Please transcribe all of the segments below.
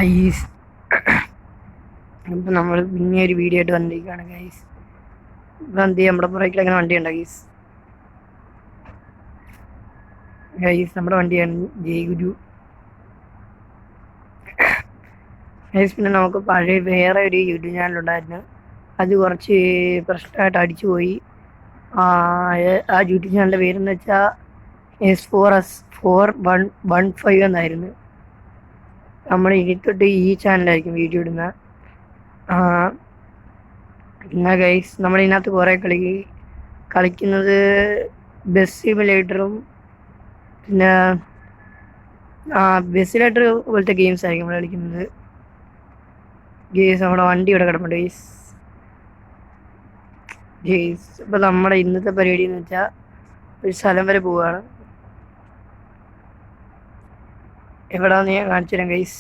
Guys ഇപ്പം നമ്മൾ പിന്നെ ഒരു വീഡിയോ ആയിട്ട് വന്നിരിക്കുകയാണ് ഗൈസ്. ഇപ്പം എന്ത് ചെയ്യും, നമ്മുടെ പുറകിൽ അങ്ങനെ വണ്ടി ഉണ്ടോ ഗൈസ്? ഗൈസ് നമ്മുടെ വണ്ടിയാണ് ജയഗുരു ഗൈസ്. പിന്നെ നമുക്ക് പഴയ വേറെ ഒരു യൂട്യൂബ് ചാനലുണ്ടായിരുന്നു, അത് കുറച്ച് പ്രശ്നമായിട്ട് അടിച്ചു പോയി. ആ യൂട്യൂബ് ചാനലിൻ്റെ പേരെന്ന് വെച്ചാൽ S4S4115 എന്നായിരുന്നു. നമ്മൾ ഇനി തൊട്ട് ഈ ചാനലായിരിക്കും വീഡിയോ ഇടുന്നത്. പിന്നെ ഗൈസ് നമ്മൾ ഇതിനകത്ത് കുറേ കളിക്കുന്നത് ബസ് സിമുലേറ്ററും പിന്നെ ബസ് സിമുലേറ്റർ പോലത്തെ ഗെയിംസ് ആയിരിക്കും നമ്മൾ കളിക്കുന്നത്. ഗെയ്സ് നമ്മുടെ വണ്ടി ഇവിടെ കിടപ്പുണ്ട് ഗെയ്സ്. ഇപ്പം നമ്മുടെ ഇന്നത്തെ പരിപാടി എന്ന് വെച്ചാൽ ഒരു സ്ഥലം വരെ പോവുകയാണ്. എവിടാന്ന് ഞാൻ കാണിച്ചു തരാം ഗൈസ്,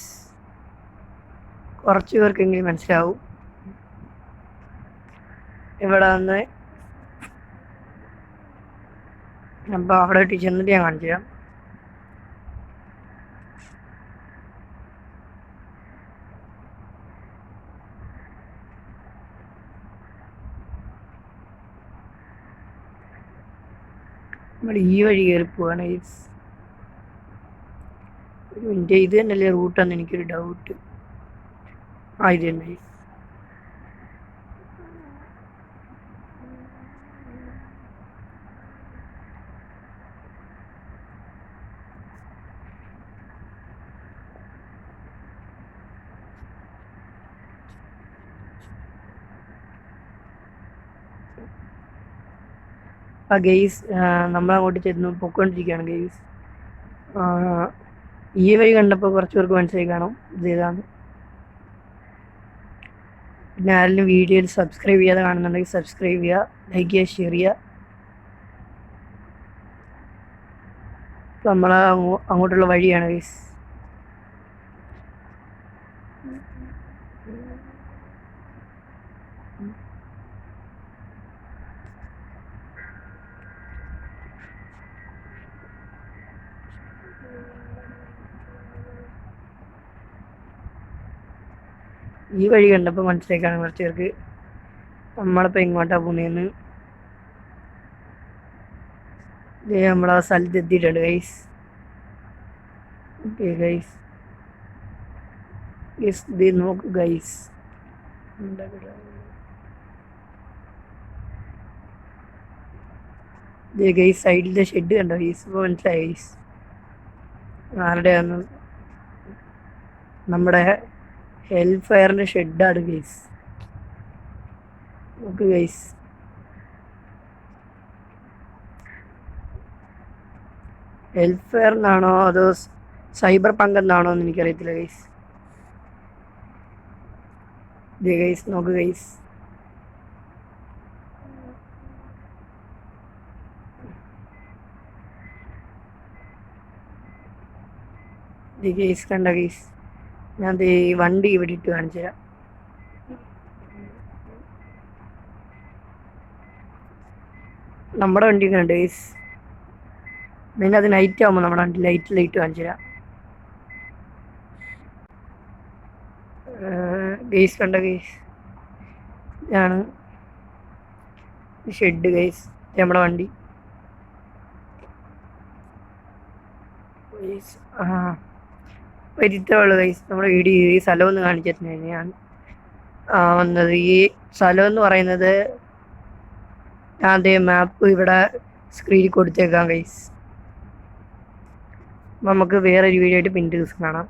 കുറച്ച് പേർക്കെങ്കിലും മനസ്സിലാവും എവിടാന്ന്. അപ്പോൾ അവിടെ ചെന്നിട്ട് ഞാൻ കാണിച്ചു തരാം. നമ്മൾ ഈ വഴി കയറി പോവാണ് ഗൈസ്. ഒരു മിനിറ്റ്, ഇത് തന്നെയല്ലേ റൂട്ടെന്ന് എനിക്കൊരു ഡൗട്ട്. ഇത് തന്നെ ഗൈസ്. ഗെയ്സ് നമ്മളങ്ങോട്ട് ചെന്ന് പൊയ്ക്കൊണ്ടിരിക്കുകയാണ് ഗെയ്സ്. ഈ വഴി കണ്ടപ്പോൾ കുറച്ച് പേർക്ക് മനസ്സിലായി കാണും ഇതേതാണ്. പിന്നെ ആരെങ്കിലും വീഡിയോയിൽ സബ്സ്ക്രൈബ് ചെയ്യാതെ കാണുന്നുണ്ടെങ്കിൽ സബ്സ്ക്രൈബ് ചെയ്യുക, ലൈക്ക് ചെയ്യുക, ഷെയർ ചെയ്യുക. നമ്മൾ അങ്ങോട്ടുള്ള വഴിയാണ് ഗെയ്സ്. ഈ വഴി കണ്ടപ്പോൾ മനസ്സിലാക്കാണ് കുറച്ച് പേർക്ക് നമ്മളിപ്പോൾ ഇങ്ങോട്ടാണ് പോകുന്നതെന്ന്. നമ്മളാ സ്ഥലത്ത് എത്തിയിട്ടുണ്ട് ഗൈസ്. ഓക്കെ ഗൈസ്, ഇത് നോക്ക് ഗൈസ്. ഗൈസ് സൈഡിലെ ഷെഡ് കണ്ടോ ഗൈസ്? ഇപ്പോൾ മനസ്സിലായി ഗൈസ് ആരുടെയാണ്? നമ്മുടെ ഹെൽ ഫയറിൻ്റെ ഷെഡാണ് guys. Okay guys, hell fire എന്നാണോ അതോ സൈബർ പങ്ക് എന്നാണോ എന്ന് എനിക്കറിയത്തില്ല ഗൈസ്. ഗൈസ് നോക്ക് ഗൈസ്, ഗൈസ് കണ്ട ഗൈസ്, ഞാൻ ഈ വണ്ടി ഇവിടെ ഇട്ട് കാണിച്ചു തരാം. നമ്മുടെ വണ്ടി കണ്ട് ഗൈസ്. പിന്നെ അത് നൈറ്റ് ആകുമ്പോൾ നമ്മുടെ വണ്ടി ലൈറ്റ് കാണിച്ചു തരാം. ഗൈസ് കണ്ട ഗൈസ്, ഇതാണ് ഷെഡ് ഗൈസ്, നമ്മുടെ വണ്ടി. ഇത്രയുള്ളൂ ഗൈസ് നമ്മുടെ വീഡിയോ. ഈ സ്ഥലം ഒന്ന് കാണിച്ചിട്ടുണ്ടായിരുന്നു ഞാൻ വന്നത്. ഈ സ്ഥലം എന്ന് പറയുന്നത് ഞാൻ അതേ മാപ്പ് ഇവിടെ സ്ക്രീനിൽ കൊടുത്തേക്കാം ഗൈസ്. നമുക്ക് വേറൊരു വീഡിയോ ആയിട്ട് പിന്നീട് ദിവസം കാണാം.